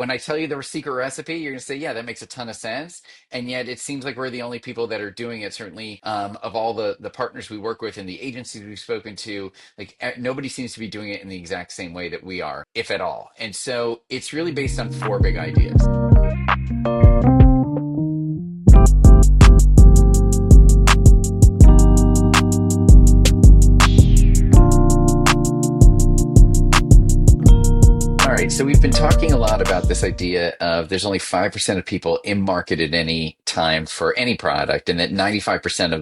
When I tell you the secret recipe, you're going to say, yeah, that makes a ton of sense. And yet it seems like we're the only people that are doing it. Certainly, of all the partners we work with and the agencies we've spoken to, like nobody seems to be doing it in the exact same way that we are, if at all. And so it's really based on four big ideas. All right, so we've been talking a lot about this idea of there's only 5% of people in market at any time for any product, and that 95%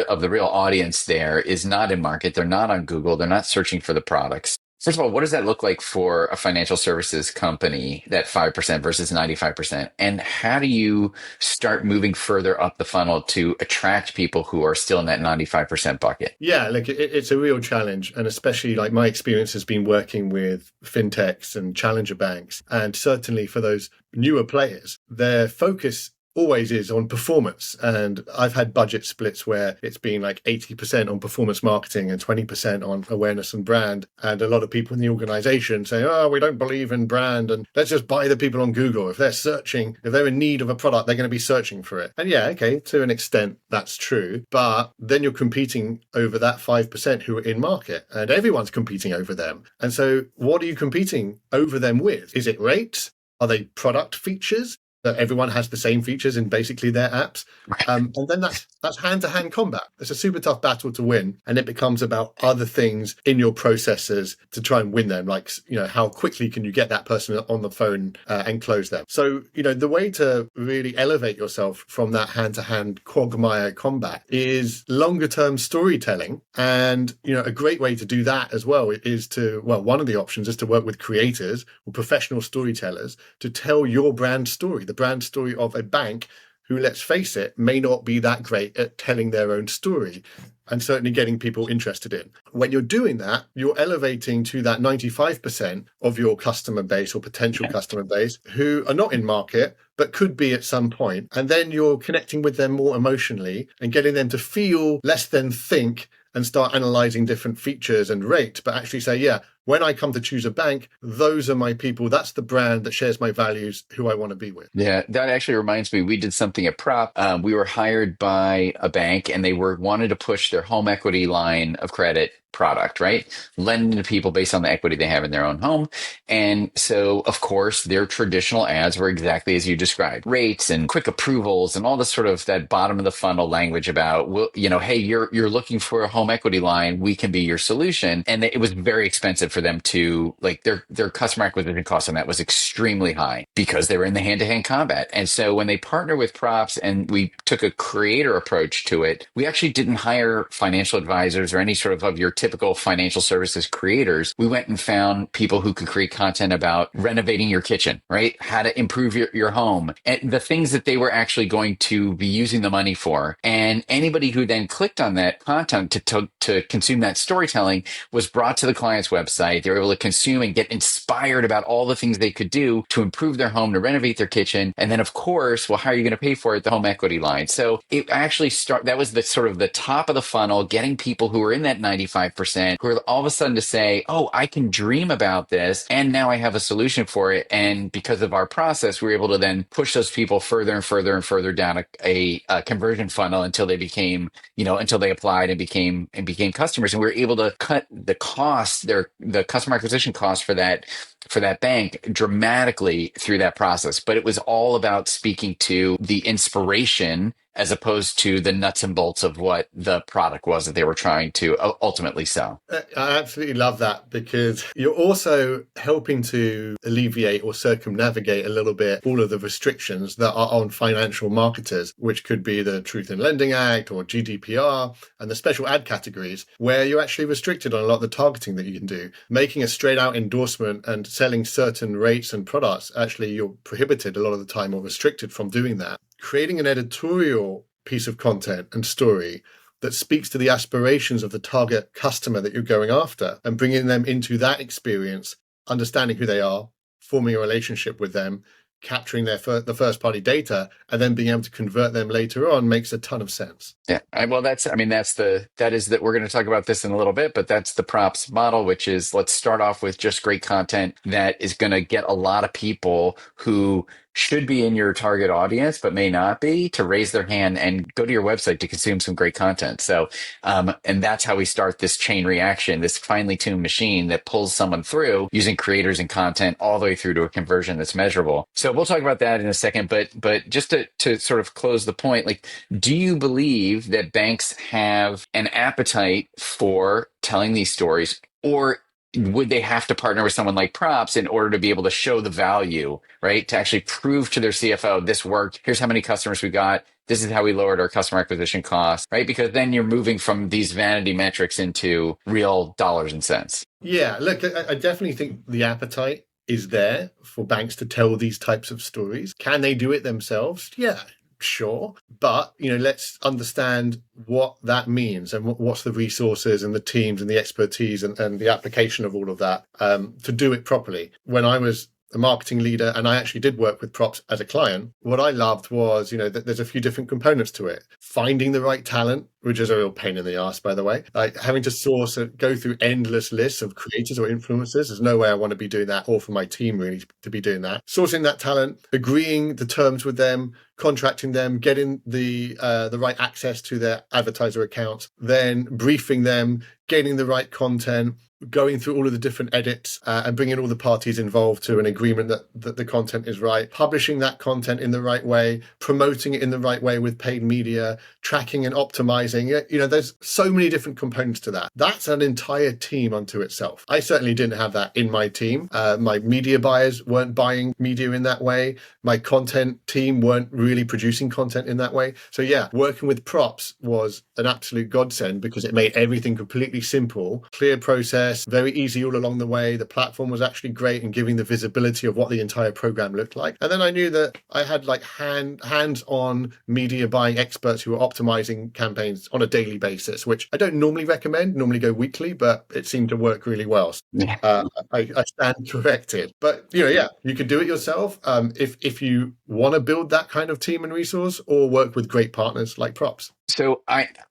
of the real audience there is not in market. They're not on Google. They're not searching for the products. First of all, what does that look like for a financial services company, that 5% versus 95%? And how do you start moving further up the funnel to attract people who are still in that 95% bucket? Yeah, like it's a real challenge. And especially like my experience has been working with fintechs and challenger banks. And certainly for those newer players, their focus always is on performance. And I've had budget splits where it's been like 80% on performance marketing and 20% on awareness and brand. And a lot of people in the organization say, oh, we don't believe in brand and let's just buy the people on Google. If they're searching, if they're in need of a product, they're going to be searching for it. And yeah, okay, to an extent, that's true. But then you're competing over that 5% who are in market and everyone's competing over them. And so what are you competing over them with? Is it rates? Are they product features? That everyone has the same features in basically their apps. And then that's hand-to-hand combat. It's a super tough battle to win. And it becomes about other things in your processes to try and win them. Like, how quickly can you get that person on the phone and close them? So, the way to really elevate yourself from that hand-to-hand quagmire combat is longer-term storytelling. And, a great way to do that as well is one of the options is to work with creators or professional storytellers to tell your brand story, the brand story of a bank who, let's face it, may not be that great at telling their own story and certainly getting people interested in. When you're doing that, you're elevating to that 95% of your customer base or potential customer base who are not in market, but could be at some point. And then you're connecting with them more emotionally and getting them to feel less than think and start analyzing different features and rates, but actually say, yeah, when I come to choose a bank, those are my people. That's the brand that shares my values, who I want to be with. Yeah, that actually reminds me. We did something at Prop. We were hired by a bank, and they wanted to push their home equity line of credit product, right? Lending to people based on the equity they have in their own home. And so, of course, their traditional ads were exactly as you described: rates and quick approvals and all this sort of that bottom of the funnel language about, well, hey, you're looking for a home equity line, we can be your solution. And it was very expensive for them to, like, their customer acquisition cost on that was extremely high because they were in the hand-to-hand combat. And so when they partnered with Props and we took a creator approach to it, we actually didn't hire financial advisors or any sort of your typical financial services creators. We went and found people who could create content about renovating your kitchen, right? How to improve your home, and the things that they were actually going to be using the money for. And anybody who then clicked on that content to consume that storytelling was brought to the client's website. They were able to consume and get inspired about all the things they could do to improve their home, to renovate their kitchen. And then, of course, well, how are you going to pay for it? The home equity line. So it actually that was the sort of the top of the funnel, getting people who are in that 95%, who are all of a sudden to say, oh, I can dream about this. And now I have a solution for it. And because of our process, we were able to then push those people further and further and further down a conversion funnel until they became, until they applied and became customers. And we were able to cut the cost, the customer acquisition cost for that bank dramatically through that process. But it was all about speaking to the inspiration as opposed to the nuts and bolts of what the product was that they were trying to ultimately sell. I absolutely love that, because you're also helping to alleviate or circumnavigate a little bit all of the restrictions that are on financial marketers, which could be the Truth in Lending Act or GDPR and the special ad categories, where you're actually restricted on a lot of the targeting that you can do. Making a straight out endorsement and selling certain rates and products, actually you're prohibited a lot of the time or restricted from doing that. Creating an editorial piece of content and story that speaks to the aspirations of the target customer that you're going after and bringing them into that experience, understanding who they are, forming a relationship with them, capturing the first party data and then being able to convert them later on makes a ton of sense. Yeah. Well, I mean, that is that we're going to talk about this in a little bit, but that's the props model, which is let's start off with just great content that is going to get a lot of people who should be in your target audience, but may not be, to raise their hand and go to your website to consume some great content. So, and that's how we start this chain reaction, this finely tuned machine that pulls someone through using creators and content all the way through to a conversion that's measurable. So we'll talk about that in a second, but just to sort of close the point, like, do you believe that banks have an appetite for telling these stories, or would they have to partner with someone like Props in order to be able to show the value, right? To actually prove to their CFO, this worked. Here's how many customers we got. This is how we lowered our customer acquisition costs, right? Because then you're moving from these vanity metrics into real dollars and cents. Yeah, look, I definitely think the appetite is there for banks to tell these types of stories. Can they do it themselves? Yeah, sure. But, let's understand what that means and what's the resources and the teams and the expertise and the application of all of that to do it properly. When I was a marketing leader and I actually did work with Props as a client, what I loved was, that there's a few different components to it. Finding the right talent, which is a real pain in the ass, by the way. Like having to source and go through endless lists of creators or influencers. There's no way I want to be doing that, or for my team really to be doing that. Sourcing that talent, agreeing the terms with them, contracting them, getting the right access to their advertiser accounts, then briefing them, getting the right content, going through all of the different edits and bringing all the parties involved to an agreement that the content is right, publishing that content in the right way, promoting it in the right way with paid media, tracking and optimizing it. There's so many different components to that. That's an entire team unto itself. I certainly didn't have that in my team. My media buyers weren't buying media in that way. My content team weren't really producing content in that way. So yeah, working with Props was an absolute godsend because it made everything completely simple, clear process, very easy all along the way. The platform was actually great in giving the visibility of what the entire program looked like. And then I knew that I had like hands-on media buying experts who were optimizing campaigns on a daily basis, which I don't normally recommend, normally go weekly, but it seemed to work really well. Yeah. I stand corrected. But, yeah, you could do it yourself if you want to build that kind of team and resource or work with great partners like Props. So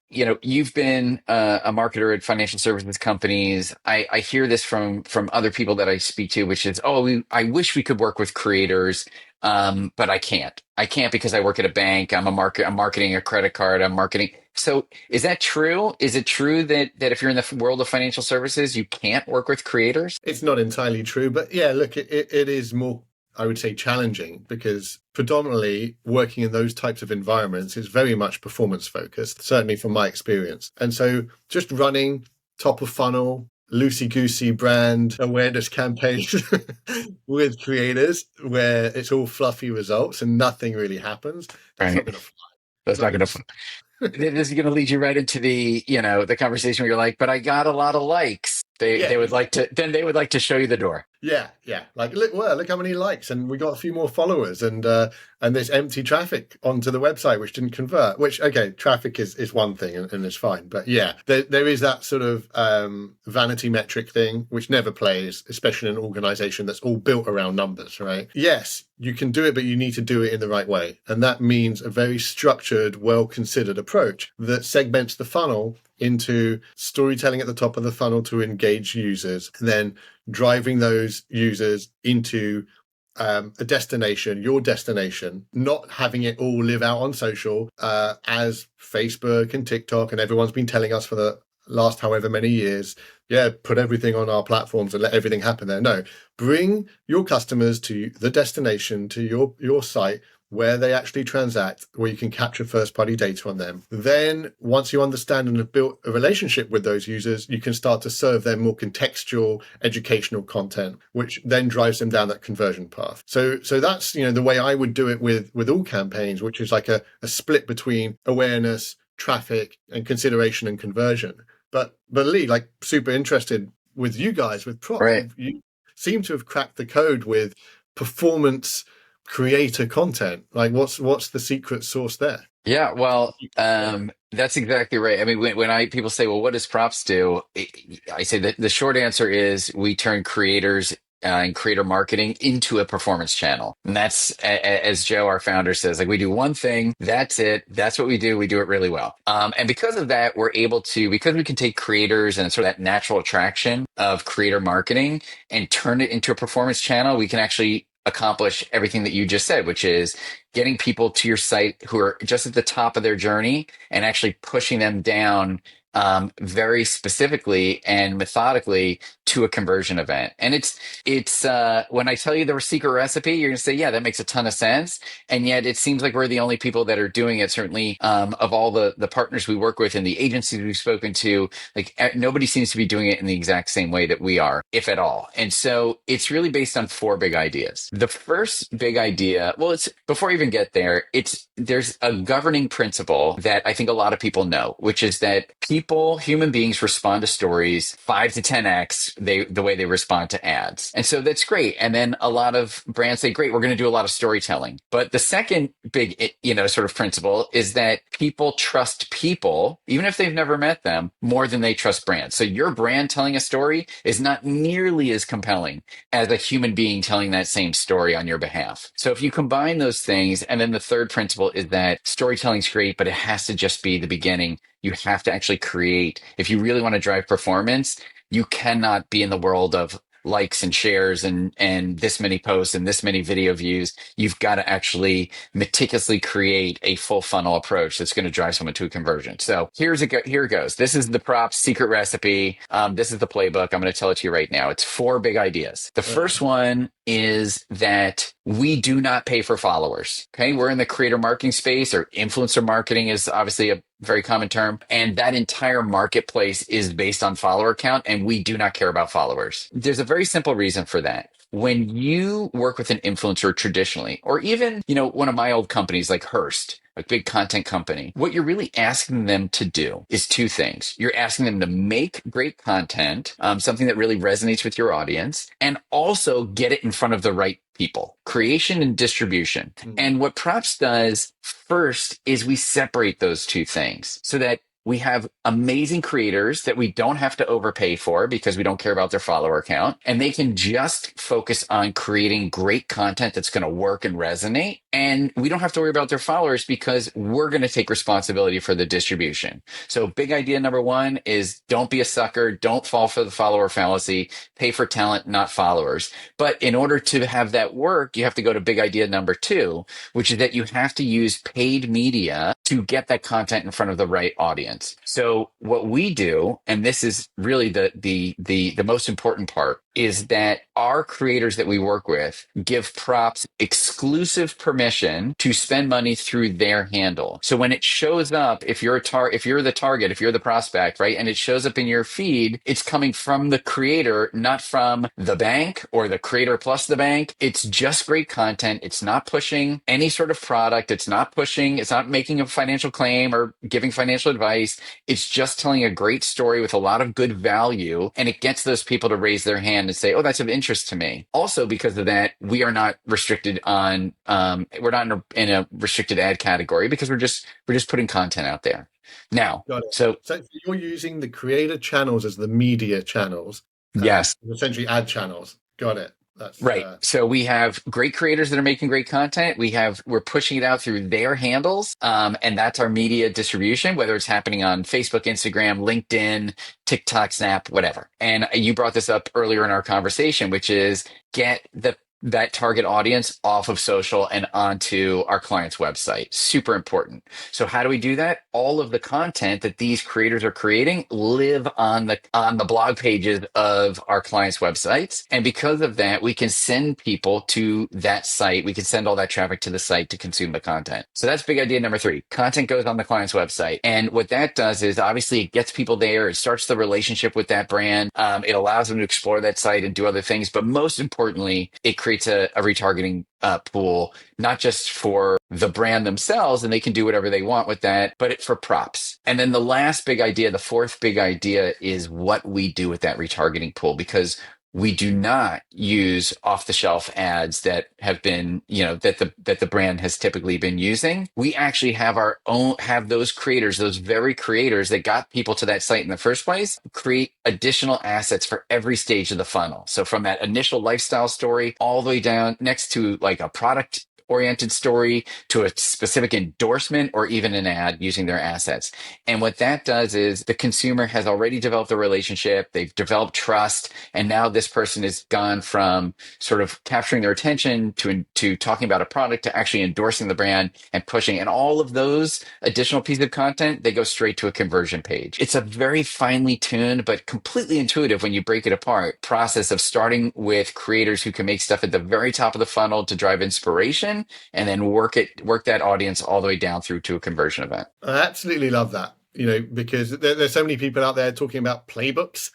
you've been a marketer at financial services companies. I hear this from other people that I speak to, which is, I wish we could work with creators, but I can't. I can't because I work at a bank. I'm marketing a credit card. I'm marketing. So is that true? Is it true that if you're in the world of financial services, you can't work with creators? It's not entirely true, but yeah, look, it is more, I would say, challenging because predominantly working in those types of environments is very much performance focused, certainly from my experience. And so just running top of funnel, loosey-goosey brand awareness campaigns with creators where it's all fluffy results and nothing really happens, that's not Right. going to fly. That's not going to. This is going to lead you right into the conversation where you're like, but I got a lot of likes. They Yeah, they would like to then they would like to show you the door. yeah. Like, look how many likes, and we got a few more followers, and this empty traffic onto the website which didn't convert. Which, okay, traffic is one thing and it's fine, but yeah, there is that sort of vanity metric thing which never plays, especially in an organization that's all built around numbers, right? Yes, you can do it, but you need to do it in the right way, and that means a very structured, well-considered approach that segments the funnel into storytelling at the top of the funnel to engage users, and then driving those users into a destination, your destination, not having it all live out on social as Facebook and TikTok and everyone's been telling us for the last however many years. Yeah, put everything on our platforms and let everything happen there. No, bring your customers to the destination, to your site where they actually transact, where you can capture first-party data on them. Then, once you understand and have built a relationship with those users, you can start to serve them more contextual, educational content, which then drives them down that conversion path. So that's the way I would do it with all campaigns, which is like a split between awareness, traffic, and consideration and conversion. But Lee, like, super interested with you guys with Props. Right. You seem to have cracked the code with performance creator content. Like, what's the secret sauce there? Yeah, well, that's exactly right. I mean, when people say, "Well, what does props do?" I say that the short answer is we turn creators and creator marketing into a performance channel. And that's, as Joe, our founder, says, like, we do one thing, that's it. That's what we do. We do it really well. And because of that, we're able to, because we can take creators and sort of that natural attraction of creator marketing and turn it into a performance channel, we can actually accomplish everything that you just said, which is getting people to your site who are just at the top of their journey and actually pushing them down very specifically and methodically to a conversion event. And it's when I tell you the secret recipe, you're gonna say, yeah, that makes a ton of sense. And yet it seems like we're the only people that are doing it. Certainly, of all the partners we work with and the agencies we've spoken to, like nobody seems to be doing it in the exact same way that we are, if at all. And so it's really based on four big ideas. The first big idea, well, it's before I even get there, there's a governing principle that I think a lot of people know, which is that human beings respond to stories 5 to 10x the way they respond to ads. And so that's great. And then a lot of brands say, great, we're going to do a lot of storytelling. But the second big, sort of principle is that people trust people, even if they've never met them, more than they trust brands. So your brand telling a story is not nearly as compelling as a human being telling that same story on your behalf. So if you combine those things, and then the third principle is that storytelling's great, but it has to just be the beginning. You have to actually create. If you really want to drive performance, you cannot be in the world of likes and shares and this many posts and this many video views. You've got to actually meticulously create a full funnel approach that's going to drive someone to a conversion. So here it goes. This is the props secret recipe. This is the playbook. I'm going to tell it to you right now. It's four big ideas. The first one is that we do not pay for followers. Okay. We're in the creator marketing space, or influencer marketing is obviously a very common term. And that entire marketplace is based on follower count, and we do not care about followers. There's a very simple reason for that. When you work with an influencer traditionally, or even, one of my old companies like Hearst, a big content company, what you're really asking them to do is two things. You're asking them to make great content, something that really resonates with your audience, and also get it in front of the right people, creation and distribution. And what Props does first is we separate those two things so that we have amazing creators that we don't have to overpay for because we don't care about their follower count. And they can just focus on creating great content that's going to work and resonate. And we don't have to worry about their followers because we're going to take responsibility for the distribution. So big idea number one is don't be a sucker. Don't fall for the follower fallacy. Pay for talent, not followers. But in order to have that work, you have to go to big idea number two, which is that you have to use paid media to get that content in front of the right audience. So what we do, and this is really the most important part, is that our creators that we work with give Props exclusive permission to spend money through their handle. So when it shows up, if you're the target, if you're the prospect, right, and it shows up in your feed, it's coming from the creator, not from the bank or the creator plus the bank. It's just great content. It's not pushing any sort of product. It's not making a financial claim or giving financial advice. It's just telling a great story with a lot of good value, and it gets those people to raise their hand and say, oh, that's of interest to me. Also, because of that, we are not restricted on, we're not in a restricted ad category because we're just putting content out there. Now, Got it. so So you're using the creator channels as the media channels, yes, essentially ad channels. Got it. That's right. So we have great creators that are making great content. We're pushing it out through their handles. And that's our media distribution, whether it's happening on Facebook, Instagram, LinkedIn, TikTok, Snap, whatever. And you brought this up earlier in our conversation, which is get that target audience off of social and onto our client's website. Super important. So how do we do that? All of the content that these creators are creating live on the blog pages of our clients' websites. And because of that, we can send people to that site. We can send all that traffic to the site to consume the content. So that's big idea number three. Content goes on the client's website. And what that does is obviously it gets people there. It starts the relationship with that brand. It allows them to explore that site and do other things. But most importantly, it creates a retargeting pool, not just for the brand themselves, and they can do whatever they want with that, but for Props. And then the last big idea, the fourth big idea, is what we do with that retargeting pool, because we do not use off-the-shelf ads that have been, that the brand has typically been using. We actually have our own, have those creators, those very creators that got people to that site in the first place, create additional assets for every stage of the funnel. So from that initial lifestyle story all the way down next to like a product oriented story to a specific endorsement or even an ad using their assets. And what that does is the consumer has already developed a relationship, they've developed trust, and now this person has gone from sort of capturing their attention to talking about a product to actually endorsing the brand and pushing. And all of those additional pieces of content, they go straight to a conversion page. It's a very finely tuned, but completely intuitive when you break it apart process of starting with creators who can make stuff at the very top of the funnel to drive inspiration and then work that audience all the way down through to a conversion event. I absolutely love that. Because there's so many people out there talking about playbooks,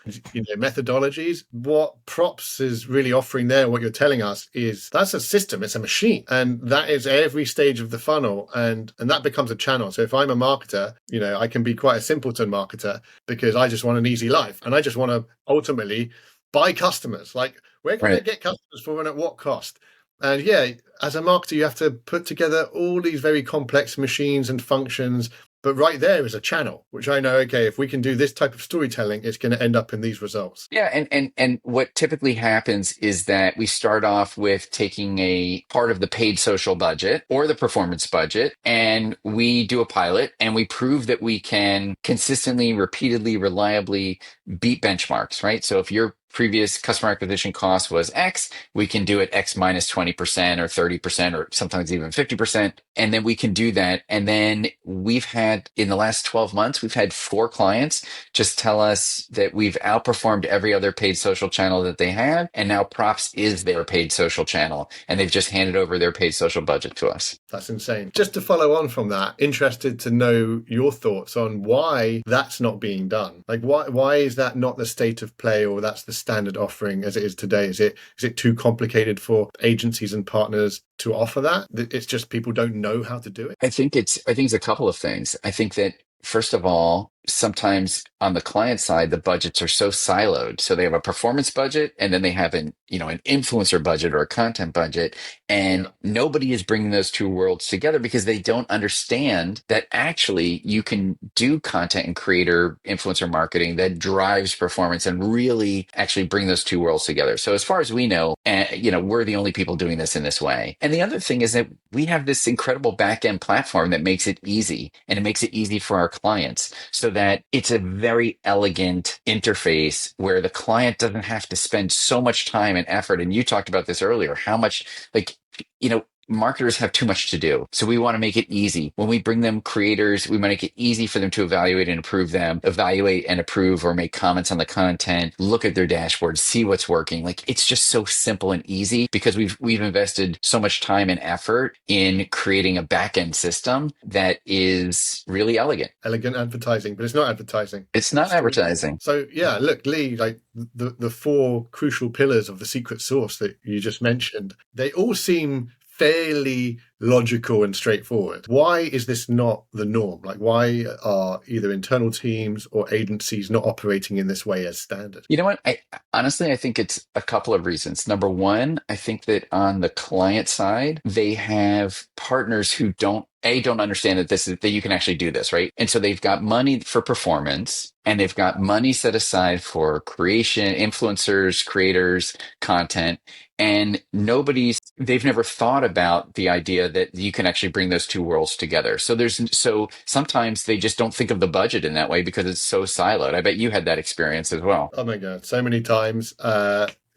methodologies. What Props is really offering there, what you're telling us is that's a system, it's a machine. And that is every stage of the funnel. And that becomes a channel. So if I'm a marketer, I can be quite a simpleton marketer because I just want an easy life. And I just want to ultimately buy customers. Like, where can I get customers for and at what cost? And yeah, as a marketer, you have to put together all these very complex machines and functions. But right there is a channel, which I know, okay, if we can do this type of storytelling, it's going to end up in these results. Yeah, and what typically happens is that we start off with taking a part of the paid social budget or the performance budget, and we do a pilot and we prove that we can consistently, repeatedly, reliably beat benchmarks, right? So if your previous customer acquisition cost was X, we can do it X minus 20% or 30% or sometimes even 50%. And then we can do that. And then we've had, in the last 12 months, we've had 4 clients just tell us that we've outperformed every other paid social channel that they have. And now Props is their paid social channel. And they've just handed over their paid social budget to us. That's insane. Just to follow on from that, interested to know your thoughts on why that's not being done. Like, why is that not the state of play, or that's the standard offering as it is today? Is it too complicated for agencies and partners to offer that? It's just people don't know how to do it? I think it's a couple of things. I think that first of all, sometimes on the client side, the budgets are so siloed. So they have a performance budget and then they have an influencer budget or a content budget. And nobody is bringing those two worlds together because they don't understand that actually you can do content and creator influencer marketing that drives performance and really actually bring those two worlds together. So as far as we know, we're the only people doing this in this way. And the other thing is that we have this incredible back-end platform that makes it easy, and it makes it easy for our clients so that it's a very elegant interface where the client doesn't have to spend so much time and effort. And you talked about this earlier, how much marketers have too much to do. So we want to make it easy. When we bring them creators, we want to make it easy for them to evaluate and approve or make comments on the content, look at their dashboard, see what's working. Like, it's just so simple and easy because we've invested so much time and effort in creating a back-end system that is really elegant. Elegant advertising, but it's not advertising. It's not advertising. So yeah, look, Lee, like the 4 crucial pillars of the secret sauce that you just mentioned, they all seem fairly logical and straightforward. Why is this not the norm? Like, why are either internal teams or agencies not operating in this way as standard? You know what? I think it's a couple of reasons. Number one, I think that on the client side, they have partners who don't understand that you can actually do this, right? And so they've got money for performance and they've got money set aside for creation, influencers, creators, content. And they've never thought about the idea that you can actually bring those two worlds together. So sometimes they just don't think of the budget in that way because it's so siloed. I bet you had that experience as well. Oh my God, so many times.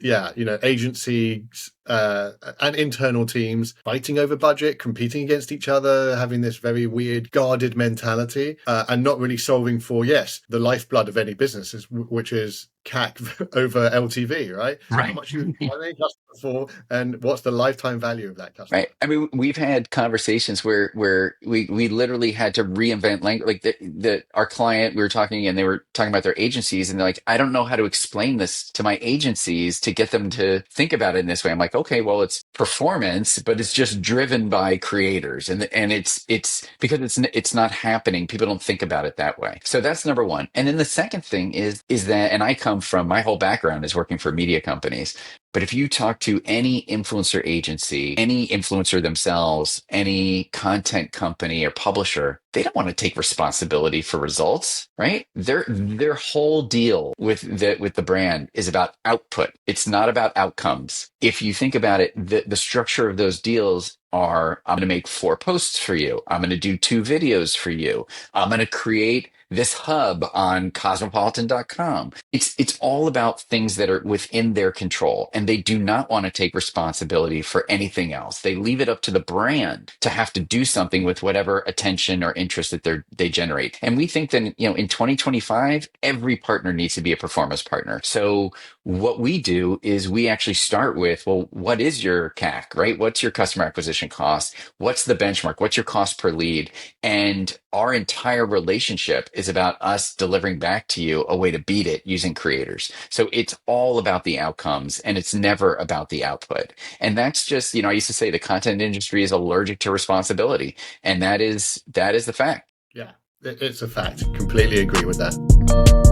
Agencies and internal teams fighting over budget, competing against each other, having this very weird guarded mentality, and not really solving for, the lifeblood of any business, which is CAC over LTV, right? Right. How much you buy a customer for, and what's the lifetime value of that customer? Right. I mean, we've had conversations where we literally had to reinvent language. Like our client, we were talking, and they were talking about their agencies, and they're like, I don't know how to explain this to my agencies to get them to think about it in this way. I'm like, okay, well, it's performance, but it's just driven by creators, and it's because it's not happening. People don't think about it that way. So that's number one. And then the second thing is that, and I come from, my whole background is working for media companies. But if you talk to any influencer agency, any influencer themselves, any content company or publisher, they don't want to take responsibility for results, right? Their whole deal with the brand is about output. It's not about outcomes. If you think about it, the structure of those deals are, I'm going to make 4 posts for you. I'm going to do 2 videos for you. I'm going to create this hub on cosmopolitan.com. It's all about things that are within their control, and they do not want to take responsibility for anything else. They leave it up to the brand to have to do something with whatever attention or interest that they generate. And we think that, in 2025, every partner needs to be a performance partner. So what we do is we actually start with, well, what is your CAC, right? What's your customer acquisition cost? What's the benchmark? What's your cost per lead? And our entire relationship is about us delivering back to you a way to beat it using creators. So it's all about the outcomes, and it's never about the output. And that's just, I used to say the content industry is allergic to responsibility. And that is the fact. Yeah, it's a fact. Completely agree with that.